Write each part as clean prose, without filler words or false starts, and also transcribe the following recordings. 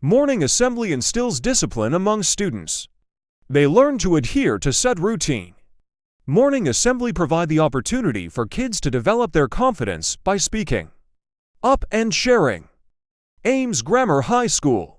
Morning assembly instills discipline among students. They learn to adhere to set routine. Morning assembly provide the opportunity for kids to develop their confidence by speaking up and sharing. Ames Grammar High School.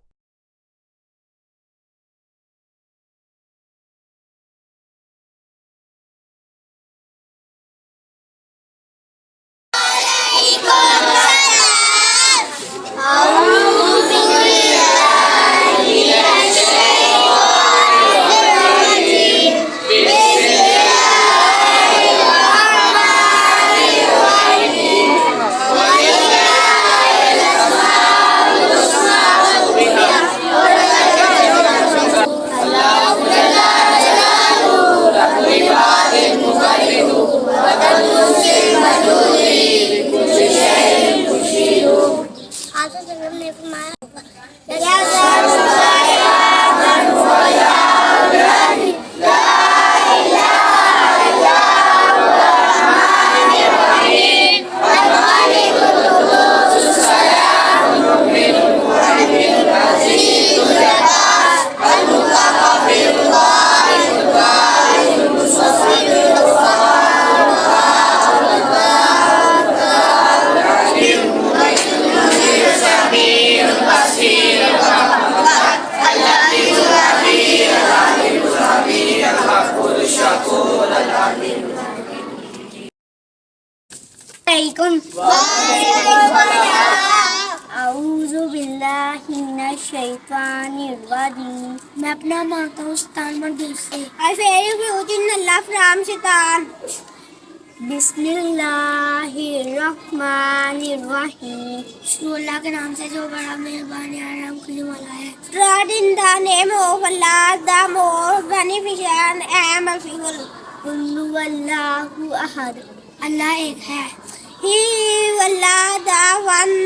मैं अपना मानता हूँ शैतान मरदूस से। I fear you in Allah from शैतान। बिस्मिल्लाहिर्रहमानिर्रहीम। शुरू अल्लाह के नाम से जो बड़ा मेहरबान रहम करने वाला है। Trust in the name of Allah, the most beneficent and merciful. कुल हुवल्लाहु अहद। अल्लाह एक है। He Allah the one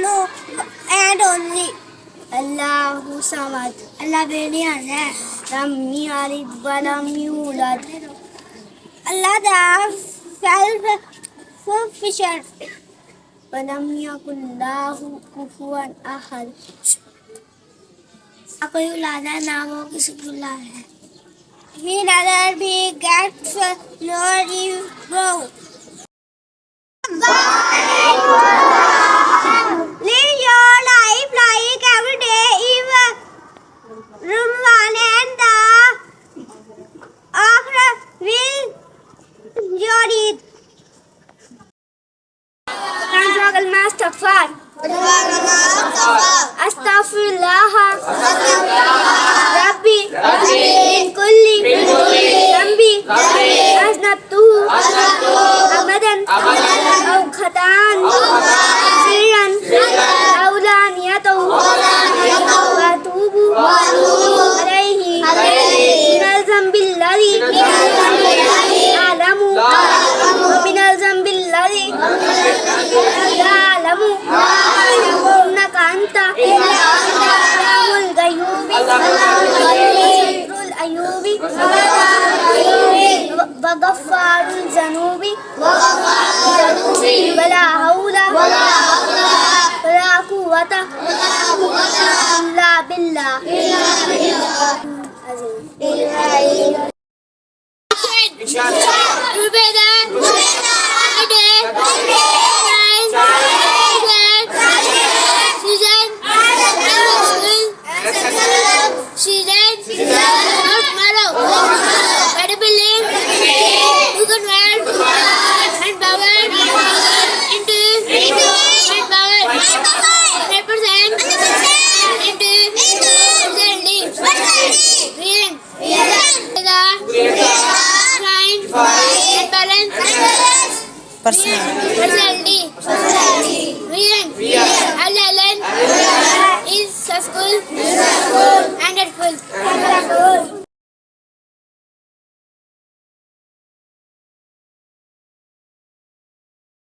and only. अल्लाहु समद। अल्लाह बेनियाज़ है। लम यलिद वलम यूलद। Allah the self-sufficient. वलम यकुन लहु कुफुवन अहद। कोई औलाद है ना वो किसी की औलाद है। He neither begets nor is born. Live your life like every day is Ramadan and the after will enjoy it. Astaghfirullah Rabbi min kulli dhanbi aznabtuhu abadan aw khata'an sirran aw laniyatahu wa atubu alayhi minal dhanbil ladhi a'lamu wa minal dhanbil ladhi la a'lamu innaka anta Allahul Ghayubi Satrul Ayubi wa Ghaffarul Zanubi wala hawla wala quwwata illa billah. Personality.